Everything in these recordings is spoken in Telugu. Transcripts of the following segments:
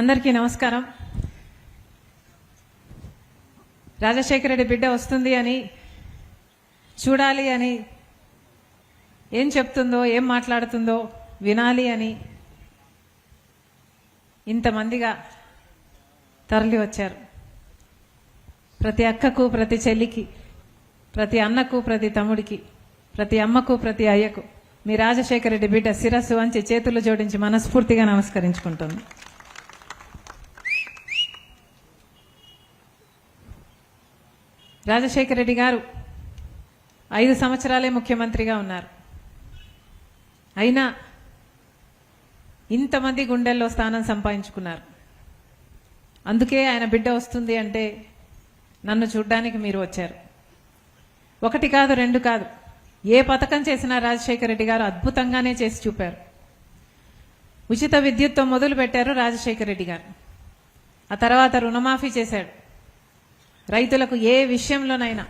అందరికీ నమస్కారం. రాజశేఖర రెడ్డి బిడ్డ వస్తుంది అని చూడాలి అని ఏం చెప్తుందో ఏం మాట్లాడుతుందో వినాలి అని ఇంతమందిగా తరలి వచ్చారు. ప్రతి అక్కకు, ప్రతి చెల్లికి, ప్రతి అన్నకు, ప్రతి తమ్ముడికి, ప్రతి అమ్మకు, ప్రతి అయ్యకు మీ రాజశేఖర రెడ్డి బిడ్డ శిరస్సు వంచి చేతులు జోడించి మనస్ఫూర్తిగా నమస్కరించుకుంటుంది. రాజశేఖర రెడ్డి గారు 5 సంవత్సరాలే ముఖ్యమంత్రిగా ఉన్నారు. అయినా ఇంతమంది గుండెల్లో స్థానం సంపాదించుకున్నారు. అందుకే ఆయన బిడ్డ వస్తుంది అంటే నన్ను చూడ్డానికి మీరు వచ్చారు. 1 కాదు 2 కాదు, ఏ పథకం చేసినా రాజశేఖర రెడ్డి గారు అద్భుతంగానే చేసి చూపారు. ఉచిత విద్యుత్తో మొదలు పెట్టారు రాజశేఖర రెడ్డి గారు. ఆ తర్వాత రుణమాఫీ చేశాడు. రైతులకు ఏ విషయంలోనైనా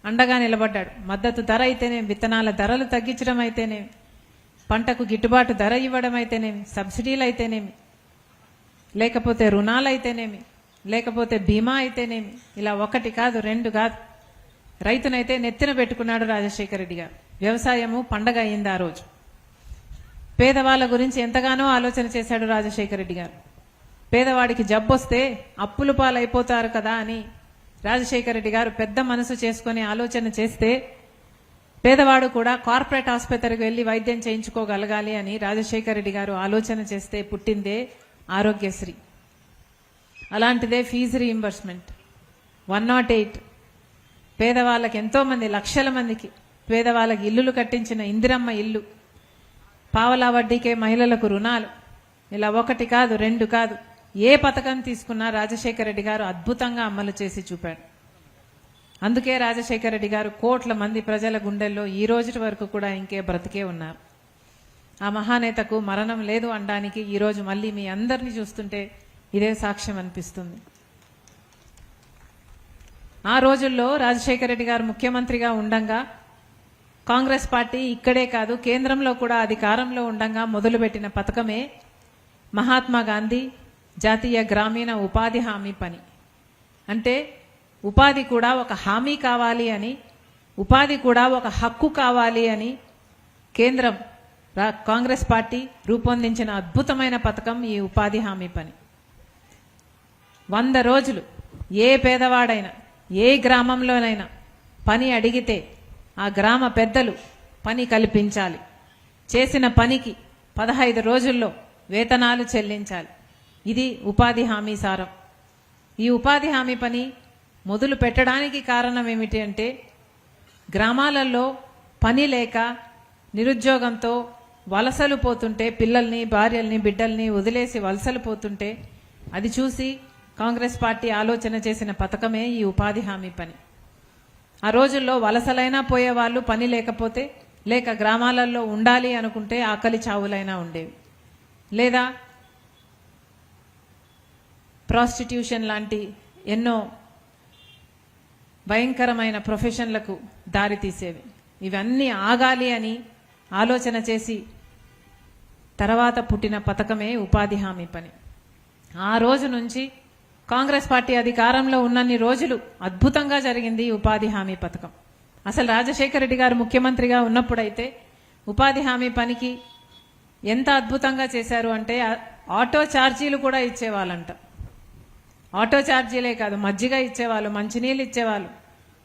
అండగా నిలబడ్డాడు. మద్దతు ధర అయితేనేమి, విత్తనాల ధరలు తగ్గించడం అయితేనేమి, పంటకు గిట్టుబాటు ధర ఇవ్వడం అయితేనేమి, సబ్సిడీలు అయితేనేమి, లేకపోతే రుణాలు అయితేనేమి, లేకపోతే బీమా అయితేనేమి, ఇలా 1 కాదు 2 కాదు, రైతునైతే నెత్తిన పెట్టుకున్నాడు రాజశేఖర రెడ్డి గారు. వ్యవసాయము పండగ అయింది ఆ రోజు. పేదవాళ్ళ గురించి ఎంతగానో ఆలోచన చేశాడు రాజశేఖర రెడ్డి గారు. పేదవాడికి జబ్బొస్తే అప్పుల పాలైపోతారు కదా అని రాజశేఖర రెడ్డి గారు పెద్ద మనసు చేసుకుని ఆలోచన చేస్తే పేదవాడు కూడా కార్పొరేట్ ఆసుపత్రికి వెళ్లి వైద్యం చేయించుకోగలగాలి అని రాజశేఖర రెడ్డి గారు ఆలోచన చేస్తే పుట్టిందే ఆరోగ్యశ్రీ. అలాంటిదే ఫీజు రీయింబర్స్మెంట్ 108. పేదవాళ్ళకి ఎంతో మంది, లక్షల మందికి పేదవాళ్ళకి ఇల్లులు కట్టించిన ఇందిరమ్మ ఇల్లు, పావలా వడ్డీకే మహిళలకు రుణాలు, ఇలా 1 కాదు 2 కాదు, ఏ పథకం తీసుకున్నా రాజశేఖర రెడ్డి గారు అద్భుతంగా అమలు చేసి చూపాడు. అందుకే రాజశేఖర రెడ్డి గారు కోట్ల మంది ప్రజల గుండెల్లో ఈ రోజు వరకు కూడా ఇంకే బ్రతికే ఉన్నారు. ఆ మహానేతకు మరణం లేదు అనడానికి ఈరోజు మళ్ళీ మీ అందరినీ చూస్తుంటే ఇదే సాక్ష్యం అనిపిస్తుంది. ఆ రోజుల్లో రాజశేఖర రెడ్డి గారు ముఖ్యమంత్రిగా ఉండంగా కాంగ్రెస్ పార్టీ ఇక్కడే కాదు కేంద్రంలో కూడా అధికారంలో ఉండంగా మొదలుపెట్టిన పథకమే మహాత్మా గాంధీ జాతీయ గ్రామీణ ఉపాధి హామీ పని. అంటే ఉపాధి కూడా ఒక హామీ కావాలి అని, ఉపాధి కూడా ఒక హక్కు కావాలి అని కేంద్రం కాంగ్రెస్ పార్టీ రూపొందించిన అద్భుతమైన పథకం ఈ ఉపాధి హామీ పని. 100 రోజులు ఏ పేదవాడైనా ఏ గ్రామంలోనైనా పని అడిగితే ఆ గ్రామ పెద్దలు పని కల్పించాలి. చేసిన పనికి 15 రోజుల్లో వేతనాలు చెల్లించాలి. ఇది ఉపాధి హామీ సారం. ఈ ఉపాధి హామీ పని మొదలు పెట్టడానికి కారణం ఏమిటి అంటే గ్రామాలలో పని లేక నిరుద్యోగంతో వలసలు పోతుంటే, పిల్లల్ని, భార్యల్ని, బిడ్డల్ని వదిలేసి వలసలు పోతుంటే అది చూసి కాంగ్రెస్ పార్టీ ఆలోచన చేసిన పథకమే ఈ ఉపాధి హామీ పని. ఆ రోజుల్లో వలసలైనా పోయేవాళ్ళు, పని లేకపోతే లేక గ్రామాలలో ఉండాలి అనుకుంటే ఆకలి చావులైనా ఉండేవి, లేదా ప్రాస్టిట్యూషన్ లాంటి ఎన్నో భయంకరమైన ప్రొఫెషన్లకు దారి తీసేవి. ఇవన్నీ ఆగాలి అని ఆలోచన చేసి తర్వాత పుట్టిన పథకమే ఉపాధి హామీ పని. ఆ రోజు నుంచి కాంగ్రెస్ పార్టీ అధికారంలో ఉన్నన్ని రోజులు అద్భుతంగా జరిగింది ఉపాధి హామీ పథకం. అసలు రాజశేఖర రెడ్డి గారు ముఖ్యమంత్రిగా ఉన్నప్పుడైతే ఉపాధి హామీ పనికి ఎంత అద్భుతంగా చేశారు అంటే ఆటో ఛార్జీలు కూడా ఇచ్చేవాళ్ళంట. ఆటో ఛార్జీలే కాదు, మజ్జిగ ఇచ్చేవాళ్ళు, మంచినీళ్ళు ఇచ్చేవాళ్ళు.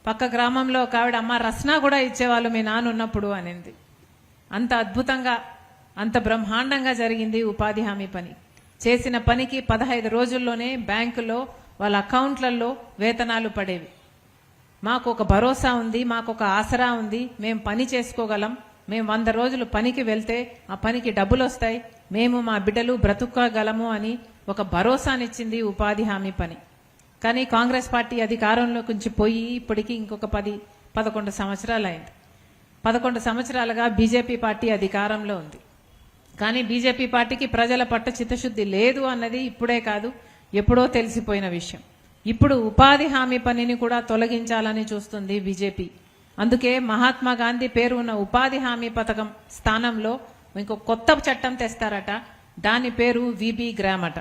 పక్క గ్రామంలో ఒక ఆవిడ అమ్మ రస్నా కూడా ఇచ్చేవాళ్ళు మీ నాన్న ఉన్నప్పుడు అనేది. అంత అద్భుతంగా, అంత బ్రహ్మాండంగా జరిగింది ఉపాధి హామీ పని. చేసిన పనికి 15 రోజుల్లోనే బ్యాంకులో వాళ్ళ అకౌంట్లలో వేతనాలు పడేవి. మాకు ఒక భరోసా ఉంది, మాకు ఒక ఆసరా ఉంది, మేము పని చేసుకోగలం, మేము 100 రోజులు పనికి వెళ్తే ఆ పనికి డబ్బులు వస్తాయి, మేము మా బిడ్డలు బ్రతుకోగలము అని ఒక భరోసానిచ్చింది ఉపాధి హామీ పని. కానీ కాంగ్రెస్ పార్టీ అధికారంలోకి పోయి ఇప్పటికీ ఇంకొక 10-11 సంవత్సరాలు అయింది. 11 సంవత్సరాలుగా బీజేపీ పార్టీ అధికారంలో ఉంది. కానీ బీజేపీ పార్టీకి ప్రజల పట్ల చిత్తశుద్ధి లేదు అన్నది ఇప్పుడే కాదు, ఎప్పుడో తెలిసిపోయిన విషయం. ఇప్పుడు ఉపాధి హామీ పనిని కూడా తొలగించాలని చూస్తుంది బీజేపీ. అందుకే మహాత్మా గాంధీ పేరు ఉన్న ఉపాధి హామీ పథకం స్థానంలో ఇంకో కొత్త చట్టం తెస్తారట. దాని పేరు విబి గ్రామ్ అట.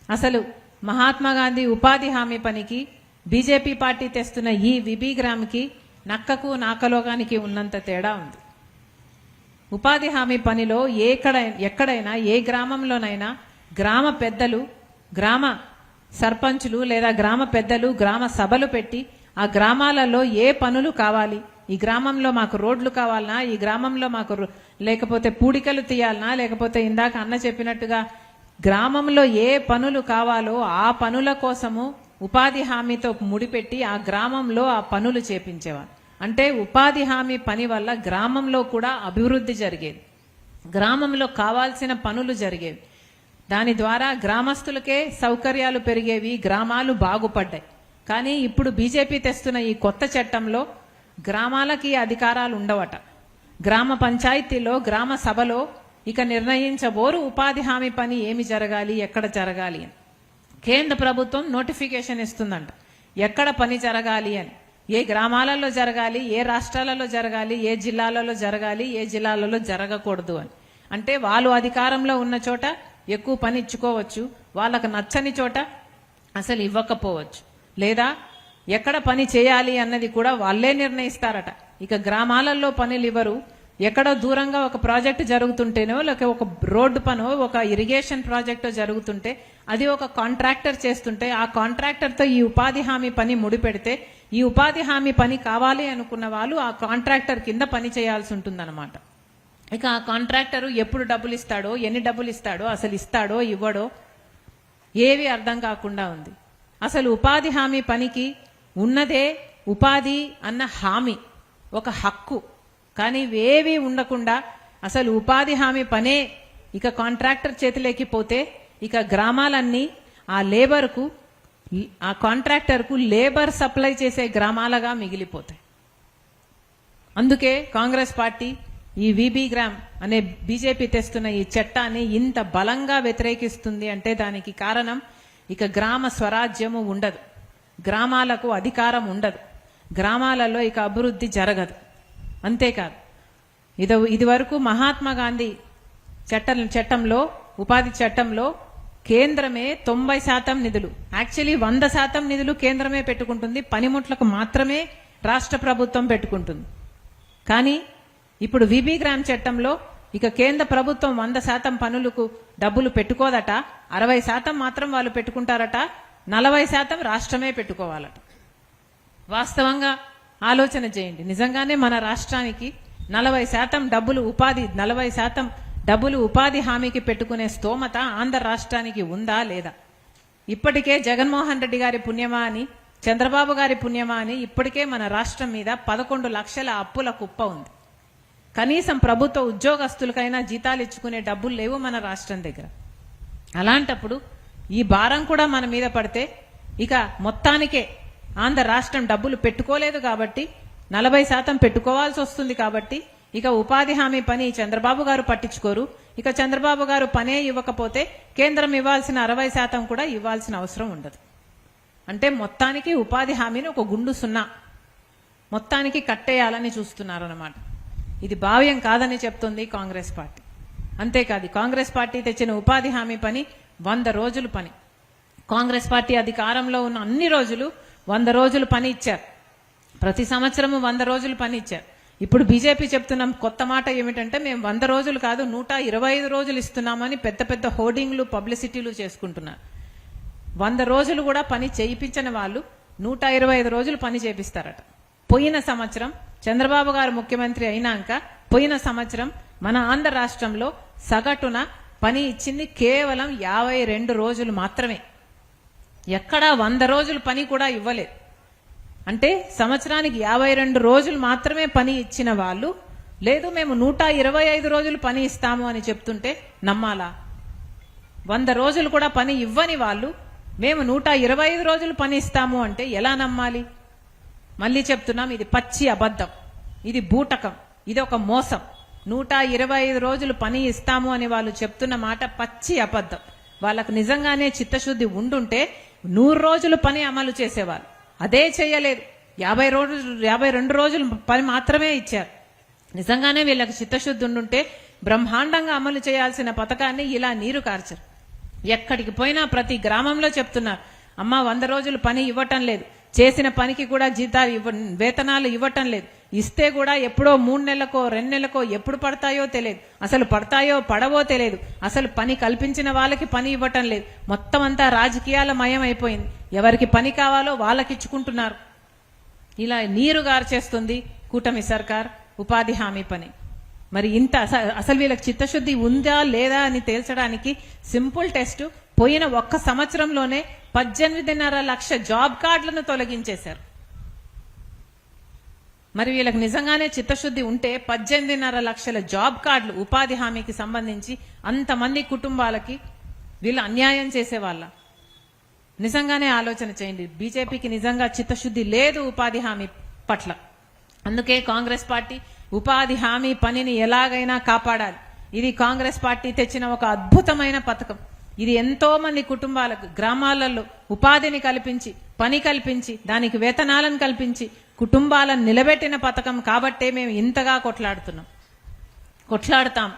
అసలు మహాత్మా గాంధీ ఉపాధి హామీ పనికి బీజేపీ పార్టీ తెస్తున్న ఈ విబిగ్రామ్కి నక్కకు నాకలోగానికి ఉన్నంత తేడా ఉంది. ఉపాధి హామీ పనిలో ఎక్కడైనా ఏ గ్రామంలోనైనా గ్రామ పెద్దలు, గ్రామ సర్పంచులు లేదా గ్రామ పెద్దలు గ్రామ సభలు పెట్టి ఆ గ్రామాలలో ఏ పనులు కావాలి, ఈ గ్రామంలో మాకు రోడ్లు కావాలనా, ఈ గ్రామంలో మాకు లేకపోతే పూడికలు తీయాలనా, లేకపోతే ఇందాక అన్న చెప్పినట్టుగా గ్రామంలో ఏ పనులు కావాలో ఆ పనుల కోసము ఉపాధి హామీతో ముడిపెట్టి ఆ గ్రామంలో ఆ పనులు చేపించేవారు. అంటే ఉపాధి హామీ పని వల్ల గ్రామంలో కూడా అభివృద్ధి జరిగేది, గ్రామంలో కావాల్సిన పనులు జరిగేవి. దాని ద్వారా గ్రామస్తులకే సౌకర్యాలు పెరిగేవి, గ్రామాలు బాగుపడ్డాయి. కానీ ఇప్పుడు బీజేపీ తెస్తున్న ఈ కొత్త చట్టంలో గ్రామాలకి అధికారాలు ఉండవట. గ్రామ పంచాయతీలో గ్రామ సభలో ఇక నిర్ణయించబోరు ఉపాధి హామీ పని ఏమి జరగాలి, ఎక్కడ జరగాలి అని. కేంద్ర ప్రభుత్వం నోటిఫికేషన్ ఇస్తుందంట ఎక్కడ పని జరగాలి అని, ఏ గ్రామాలలో జరగాలి, ఏ రాష్ట్రాలలో జరగాలి, ఏ జిల్లాలలో జరగాలి, ఏ జిల్లాలలో జరగకూడదు అని. అంటే వాళ్ళు అధికారంలో ఉన్న చోట ఎక్కువ పని ఇచ్చుకోవచ్చు, వాళ్ళకు నచ్చని చోట అసలు ఇవ్వకపోవచ్చు, లేదా ఎక్కడ పని చేయాలి అన్నది కూడా వాళ్ళే నిర్ణయిస్తారట. ఇక గ్రామాలలో పనులు ఇవ్వరు. ఎక్కడో దూరంగా ఒక ప్రాజెక్టు జరుగుతుంటేనో లేక ఒక రోడ్డు పనో ఒక ఇరిగేషన్ ప్రాజెక్టు జరుగుతుంటే అది ఒక కాంట్రాక్టర్ చేస్తుంటే ఆ కాంట్రాక్టర్తో ఈ ఉపాధి హామీ పని ముడిపెడితే ఈ ఉపాధి హామీ పని కావాలి అనుకున్న వాళ్ళు ఆ కాంట్రాక్టర్ కింద పని చేయాల్సి ఉంటుందన్నమాట. ఇక ఆ కాంట్రాక్టరు ఎప్పుడు డబ్బులు ఇస్తాడో, ఎన్ని డబ్బులు ఇస్తాడో, అసలు ఇస్తాడో ఇవ్వడో ఏవి అర్థం కాకుండా ఉంది. అసలు ఉపాధి హామీ పనికి ఉన్నదే ఉపాధి అన్న హామీ, ఒక హక్కు. కానీ ఇవేవి ఉండకుండా అసలు ఉపాధి హామీ పనే ఇక కాంట్రాక్టర్ చేతిలోకి పోతే ఇక గ్రామాలన్నీ ఆ లేబర్కు, ఆ కాంట్రాక్టర్కు లేబర్ సప్లై చేసే గ్రామాలుగా మిగిలిపోతాయి. అందుకే కాంగ్రెస్ పార్టీ ఈ విబిగ్రామ్ అనే బీజేపీ తెస్తున్న ఈ చట్టాన్ని ఇంత బలంగా వ్యతిరేకిస్తుంది. అంటే దానికి కారణం ఇక గ్రామ స్వరాజ్యము ఉండదు, గ్రామాలకు అధికారం ఉండదు, గ్రామాలలో ఇక అభివృద్ధి జరగదు. అంతేకాదు ఇది వరకు మహాత్మా గాంధీ చట్టంలో, ఉపాధి చట్టంలో కేంద్రమే 90% నిధులు, యాక్చువల్లీ 100% నిధులు కేంద్రమే పెట్టుకుంటుంది, పనిముట్లకు మాత్రమే రాష్ట్ర ప్రభుత్వం పెట్టుకుంటుంది. కానీ ఇప్పుడు విబిగ్రామ్ చట్టంలో ఇక కేంద్ర ప్రభుత్వం 100% పనులకు డబ్బులు పెట్టుకోదట, 60% మాత్రం వాళ్ళు పెట్టుకుంటారట, 40% రాష్ట్రమే పెట్టుకోవాలట. వాస్తవంగా ఆలోచన చేయండి, నిజంగానే మన రాష్ట్రానికి 40% డబ్బులు 40% డబ్బులు ఉపాధి హామీకి పెట్టుకునే స్తోమత ఆంధ్ర రాష్ట్రానికి ఉందా లేదా? ఇప్పటికే జగన్మోహన్ రెడ్డి గారి పుణ్యమా అని, చంద్రబాబు గారి పుణ్యమా అని ఇప్పటికే మన రాష్ట్రం మీద 11 లక్షల అప్పుల కుప్ప ఉంది. కనీసం ప్రభుత్వ ఉద్యోగస్తులకైనా జీతాలు ఇచ్చుకునే డబ్బులు లేవు మన రాష్ట్రం దగ్గర. అలాంటప్పుడు ఈ భారం కూడా మన మీద పడితే ఇక మొత్తానికే ఆంధ్ర రాష్ట్రం డబ్బులు పెట్టుకోలేదు కాబట్టి 40% పెట్టుకోవాల్సి వస్తుంది. కాబట్టి ఇక ఉపాధి హామీ పని చంద్రబాబు గారు పట్టించుకోరు. ఇక చంద్రబాబు గారు పనే ఇవ్వకపోతే కేంద్రం ఇవ్వాల్సిన 60% కూడా ఇవ్వాల్సిన అవసరం ఉండదు. అంటే మొత్తానికి ఉపాధి హామీని ఒక గుండు సున్నా మొత్తానికి కట్టేయాలని చూస్తున్నారు అన్నమాట. ఇది భావ్యం కాదని చెప్తుంది కాంగ్రెస్ పార్టీ. అంతేకాదు కాంగ్రెస్ పార్టీ తెచ్చిన ఉపాధి హామీ పని 100 రోజులు పని. కాంగ్రెస్ పార్టీ అధికారంలో ఉన్న అన్ని రోజులు 100 రోజులు పని ఇచ్చారు. ప్రతి సంవత్సరము 100 రోజులు పని ఇచ్చారు. ఇప్పుడు బీజేపీ చెప్తున్న కొత్త మాట ఏమిటంటే మేము 100 రోజులు కాదు 125 రోజులు ఇస్తున్నామని పెద్ద పెద్ద హోర్డింగ్లు, పబ్లిసిటీలు చేసుకుంటున్నారు. 100 రోజులు కూడా పని చేయించని వాళ్ళు 125 రోజులు పని చేపిస్తారట. పోయిన సంవత్సరం చంద్రబాబు గారు ముఖ్యమంత్రి అయినాక పోయిన సంవత్సరం మన ఆంధ్ర రాష్ట్రంలో సగటున పని ఇచ్చింది కేవలం 52 రోజులు మాత్రమే. ఎక్కడా 100 రోజులు పని కూడా ఇవ్వలేదు. అంటే సంవత్సరానికి 52 రోజులు మాత్రమే పని ఇచ్చిన వాళ్ళు లేదు మేము 125 రోజులు పని ఇస్తాము అని చెప్తుంటే నమ్మాలా? 100 రోజులు కూడా పని ఇవ్వని వాళ్ళు మేము 125 రోజులు పని ఇస్తాము అంటే ఎలా నమ్మాలి? మళ్ళీ చెప్తున్నాం, ఇది పచ్చి అబద్ధం, ఇది బూటకం, ఇది ఒక మోసం. 125 రోజులు పని ఇస్తాము అని వాళ్ళు చెప్తున్న మాట పచ్చి అబద్ధం. వాళ్ళకు నిజంగానే చిత్తశుద్ధి ఉండుంటే 100 రోజులు పని అమలు చేసేవాళ్ళు. అదే చేయలేదు, 52 రోజులు పని మాత్రమే ఇచ్చారు. నిజంగానే వీళ్ళకి చిత్తశుద్ధి ఉండుంటే బ్రహ్మాండంగా అమలు చేయాల్సిన పథకాన్ని ఇలా నీరు కార్చరు. ఎక్కడికి పోయినా ప్రతి గ్రామంలో చెప్తున్నారు, అమ్మ 100 రోజులు పని ఇవ్వటం లేదు, చేసిన పనికి కూడా జీతాలు వేతనాలు ఇవ్వటం లేదు, ఇస్తే కూడా ఎప్పుడో 3 నెలలకో 2 నెలలకో ఎప్పుడు పడతాయో తెలియదు, అసలు పడతాయో పడవో తెలియదు, అసలు పని కల్పించిన వాళ్ళకి పని ఇవ్వటం లేదు. మొత్తం అంతా రాజకీయాల మయం అయిపోయింది. ఎవరికి పని కావాలో వాళ్ళకి ఇచ్చుకుంటున్నారు. ఇలా నీరు గార్చేస్తుంది కూటమి సర్కార్ ఉపాధి హామీ పని. మరి ఇంత అసలు వీళ్ళకి చిత్తశుద్ధి ఉందా లేదా అని తేల్చడానికి సింపుల్ టెస్ట్, పోయిన 1 సంవత్సరంలోనే 18.5 లక్ష జాబ్ కార్డులను తొలగించేశారు. మరి వీళ్ళకి నిజంగానే చిత్తశుద్ధి ఉంటే 18.5 లక్షల జాబ్ కార్డులు ఉపాధి హామీకి సంబంధించి అంతమంది కుటుంబాలకి వీళ్ళు అన్యాయం చేసేవాళ్ళ? నిజంగానే ఆలోచన చేయండి. బీజేపీకి నిజంగా చిత్తశుద్ధి లేదు ఉపాధి హామీ పట్ల. అందుకే కాంగ్రెస్ పార్టీ ఉపాధి హామీ పనిని ఎలాగైనా కాపాడాలి. ఇది కాంగ్రెస్ పార్టీ తెచ్చిన ఒక అద్భుతమైన పథకం. ఇది ఎంతో మంది కుటుంబాలకు గ్రామాలలో ఉపాధిని కల్పించి, పని కల్పించి, దానికి వేతనాలను కల్పించి కుటుంబాలను నిలబెట్టిన పథకం కాబట్టే మేము ఇంతగా కొట్లాడతాం.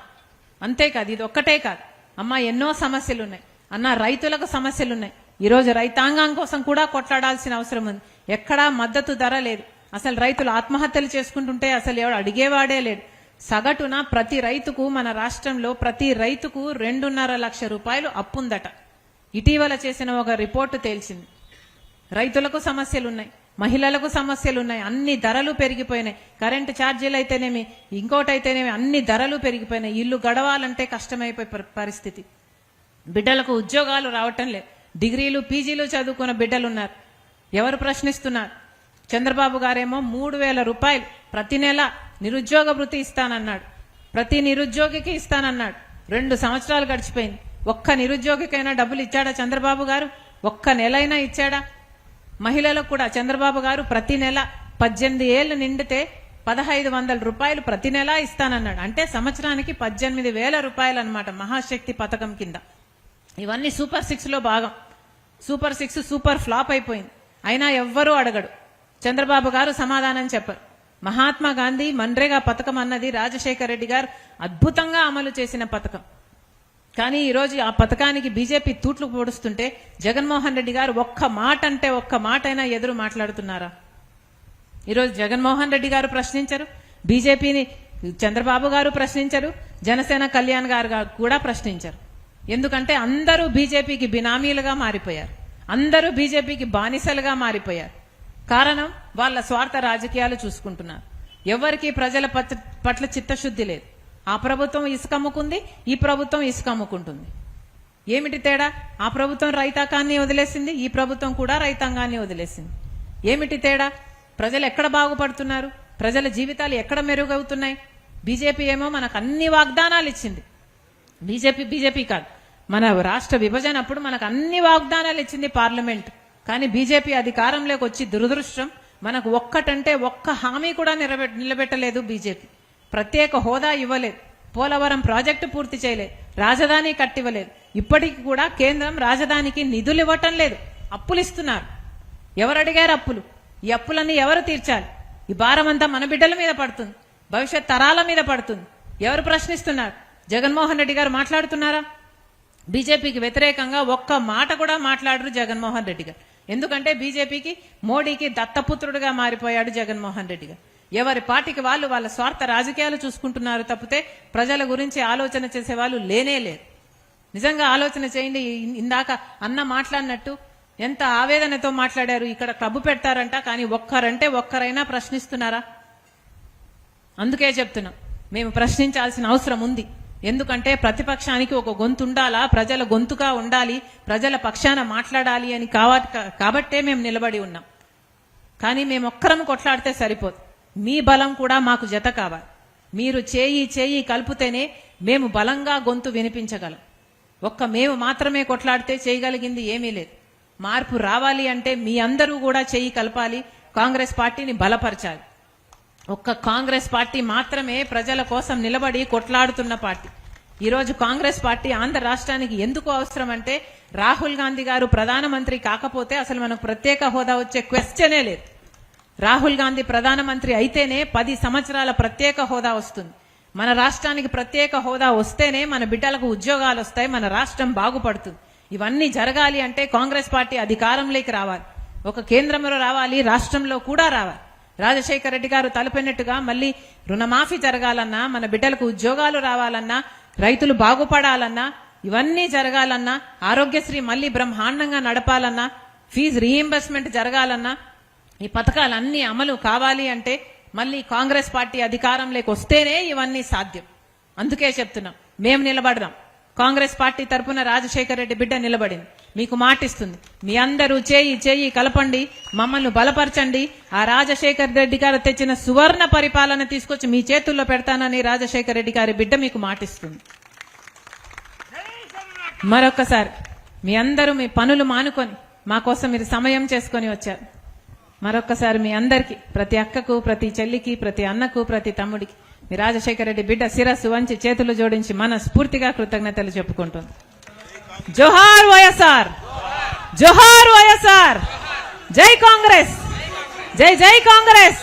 అంతేకాదు, ఇది ఒక్కటే కాదు అమ్మా, ఎన్నో సమస్యలు ఉన్నాయి అన్న. రైతులకు సమస్యలు ఉన్నాయి. ఈరోజు రైతాంగం కోసం కూడా కొట్లాడాల్సిన అవసరం ఉంది. ఎక్కడా మద్దతు ధర లేదు. అసలు రైతులు ఆత్మహత్యలు చేసుకుంటుంటే అసలు ఎవడు అడిగేవాడే లేడు. సగటున ప్రతి రైతుకు, మన రాష్ట్రంలో ప్రతి రైతుకు 2.5 లక్ష రూపాయలు అప్పుందట. ఇటీవల చేసిన ఒక రిపోర్టు తేల్చింది. రైతులకు సమస్యలున్నాయి, మహిళలకు సమస్యలున్నాయి, అన్ని ధరలు పెరిగిపోయినాయి. కరెంటు ఛార్జీలు అయితేనేమి, ఇంకోటైతేనేమి అన్ని ధరలు పెరిగిపోయినాయి. ఇల్లు గడవాలంటే కష్టమైపోయే పరిస్థితి. బిడ్డలకు ఉద్యోగాలు రావటం లేదు. డిగ్రీలు పీజీలు చదువుకున్న బిడ్డలున్నారు. ఎవరు ప్రశ్నిస్తున్నారు? చంద్రబాబు గారేమో 3,000 రూపాయలు ప్రతి నెల నిరుద్యోగ వృత్తి ఇస్తానన్నాడు. ప్రతి నిరుద్యోగికి ఇస్తానన్నాడు. 2 సంవత్సరాలు గడిచిపోయింది. ఒక్క నిరుద్యోగికైనా డబ్బులు ఇచ్చాడా చంద్రబాబు గారు? ఒక్క నెలైనా ఇచ్చాడా? మహిళలకు కూడా చంద్రబాబు గారు ప్రతి నెల 18 ఏళ్లు నిండితే 1,500 రూపాయలు ప్రతి నెల ఇస్తానన్నాడు. అంటే సంవత్సరానికి 18,000 రూపాయలు అన్నమాట మహాశక్తి పథకం కింద. ఇవన్నీ సూపర్ 6 లో భాగం. సూపర్ 6 సూపర్ ఫ్లాప్ అయిపోయింది. అయినా ఎవ్వరూ అడగడు. చంద్రబాబు గారు సమాధానం చెప్పరు. మహాత్మా గాంధీ మన్రేగా పథకం అన్నది రాజశేఖర రెడ్డి గారు అద్భుతంగా అమలు చేసిన పథకం. కానీ ఈరోజు ఆ పథకానికి బీజేపీ తూట్లు పొడుస్తుంటే జగన్మోహన్ రెడ్డి గారు ఒక్క మాట అంటే ఒక్క మాట అయినా ఎదురు మాట్లాడుతున్నారా? ఈరోజు జగన్మోహన్ రెడ్డి గారు ప్రశ్నించరు, బీజేపీని చంద్రబాబు గారు ప్రశ్నించరు, జనసేన కళ్యాణ్ గారు కూడా ప్రశ్నించరు. ఎందుకంటే అందరూ బీజేపీకి బినామీలుగా మారిపోయారు. అందరూ బీజేపీకి బానిసలుగా మారిపోయారు. కారణం, వాళ్ళ స్వార్థ రాజకీయాలు చూసుకుంటున్నారు. ఎవరికి ప్రజల పట్ల చిత్తశుద్ధి లేదు. ఆ ప్రభుత్వం ఇసుక అమ్ముకుంది, ఈ ప్రభుత్వం ఇసుక అమ్ముకుంటుంది. ఏమిటి తేడా? ఆ ప్రభుత్వం రైతాంగాన్ని వదిలేసింది, ఈ ప్రభుత్వం కూడా రైతాంగాన్ని వదిలేసింది. ఏమిటి తేడా? ప్రజలు ఎక్కడ బాగుపడుతున్నారు? ప్రజల జీవితాలు ఎక్కడ మెరుగవుతున్నాయి? బీజేపీ ఏమో మనకు అన్ని వాగ్దానాలు ఇచ్చింది. బీజేపీ కాదు, మన రాష్ట్ర విభజన అప్పుడు మనకు అన్ని వాగ్దానాలు ఇచ్చింది పార్లమెంట్. కానీ బీజేపీ అధికారంలోకి వచ్చి దురదృష్టం, మనకు ఒక్కటంటే ఒక్క హామీ కూడా నిలబెట్టలేదు బీజేపీ. ప్రత్యేక హోదా ఇవ్వలేదు, పోలవరం ప్రాజెక్టు పూర్తి చేయలేదు, రాజధాని కట్టివ్వలేదు. ఇప్పటికి కూడా కేంద్రం రాజధానికి నిధులు ఇవ్వటం లేదు, అప్పులు ఇస్తున్నారు. ఎవరు అడిగారు అప్పులు? ఈ అప్పులన్నీ ఎవరు తీర్చాలి? ఈ భారం అంతా మన బిడ్డల మీద పడుతుంది, భవిష్యత్ తరాల మీద పడుతుంది. ఎవరు ప్రశ్నిస్తున్నారు? జగన్మోహన్ రెడ్డి గారు మాట్లాడుతున్నారా? బీజేపీకి వ్యతిరేకంగా ఒక్క మాట కూడా మాట్లాడరు జగన్మోహన్ రెడ్డి గారు. ఎందుకంటే బీజేపీకి, మోడీకి దత్తపుత్రుడిగా మారిపోయాడు జగన్మోహన్ రెడ్డి గారు. ఎవరి పార్టీకి వాళ్ళు వాళ్ళ స్వార్థ రాజకీయాలు చూసుకుంటున్నారు తప్పితే ప్రజల గురించి ఆలోచన చేసే వాళ్ళు లేనే లేరు. నిజంగా ఆలోచన చేయండి. ఇందాక అన్న మాట్లాడినట్టు ఎంత ఆవేదనతో మాట్లాడారు. ఇక్కడ క్లబ్ పెడతారంట, కానీ ఒక్కరంటే ఒక్కరైనా ప్రశ్నిస్తున్నారా? అందుకే చెప్తున్నాం, మేము ప్రశ్నించాల్సిన అవసరం ఉంది. ఎందుకంటే ప్రతిపక్షానికి ఒక గొంతు ఉండాలా, ప్రజల గొంతుగా ఉండాలి, ప్రజల పక్షాన మాట్లాడాలి అని కాబట్టే మేము నిలబడి ఉన్నాం. కానీ మేము ఒక్కరం కొట్లాడితే సరిపోదు, మీ బలం కూడా మాకు జత కావాలి. మీరు చేయి కలుపుతేనే మేము బలంగా గొంతు వినిపించగలం. మేము మాత్రమే కొట్లాడితే చేయగలిగింది ఏమీ లేదు. మార్పు రావాలి అంటే మీ అందరూ కూడా చేయి కలపాలి, కాంగ్రెస్ పార్టీని బలపరచాలి. ఒక్క కాంగ్రెస్ పార్టీ మాత్రమే ప్రజల కోసం నిలబడి కొట్లాడుతున్న పార్టీ. ఈరోజు కాంగ్రెస్ పార్టీ ఆంధ్ర రాష్ట్రానికి ఎందుకు అవసరం అంటే, రాహుల్ గాంధీ గారు ప్రధానమంత్రి కాకపోతే అసలు మనకు ప్రత్యేక హోదా వచ్చే క్వశ్చనే లేదు. రాహుల్ గాంధీ ప్రధానమంత్రి అయితేనే 10 సంవత్సరాల ప్రత్యేక హోదా వస్తుంది. మన రాష్ట్రానికి ప్రత్యేక హోదా వస్తేనే మన బిడ్డలకు ఉద్యోగాలు వస్తాయి, మన రాష్ట్రం బాగుపడుతుంది. ఇవన్నీ జరగాలి అంటే కాంగ్రెస్ పార్టీ అధికారంలోకి రావాలి. ఒక కేంద్రంలో రావాలి, రాష్ట్రంలో కూడా రావాలి. రాజశేఖర రెడ్డి గారు తలపెన్నట్టుగా మళ్ళీ రుణమాఫీ జరగాలన్నా, మన బిడ్డలకు ఉద్యోగాలు రావాలన్నా, రైతులు బాగుపడాలన్నా, ఇవన్నీ జరగాలన్నా, ఆరోగ్యశ్రీ మళ్ళీ బ్రహ్మాండంగా నడపాలన్నా, ఫీజు రీయింబర్స్మెంట్ జరగాలన్నా, ఈ పథకాలన్నీ అమలు కావాలి అంటే మళ్ళీ కాంగ్రెస్ పార్టీ అధికారంలోకి వస్తేనే ఇవన్నీ సాధ్యం. అందుకే చెప్తున్నాం, మేము నిలబడదాం. కాంగ్రెస్ పార్టీ తరపున రాజశేఖర రెడ్డి బిడ్డ నిలబడింది. మీకు మాటిస్తుంది, మీ అందరూ చేయి కలపండి, మమ్మల్ని బలపరచండి. ఆ రాజశేఖర రెడ్డి గారు తెచ్చిన సువర్ణ పరిపాలన తీసుకొచ్చి మీ చేతుల్లో పెడతానని రాజశేఖర రెడ్డి గారి బిడ్డ మీకు మాటిస్తుంది. మరొక్కసారి మీ అందరూ మీ పనులు మానుకొని మా కోసం మీరు సమయం చేసుకొని వచ్చారు. మరొక్కసారి మీ అందరికీ, ప్రతి అక్కకు, ప్రతి చెల్లికి, ప్రతి అన్నకు, ప్రతి తమ్ముడికి మీ రాజశేఖర రెడ్డి బిడ్డ శిరస్సు వంచి చేతులు జోడించి మనస్ఫూర్తిగా కృతజ్ఞతలు చెప్పుకుంటుంది. జోహార్ వైఎస్ఆర్, జోహార్ వైఎస్ఆర్, జై కాంగ్రెస్, జై జై కాంగ్రెస్.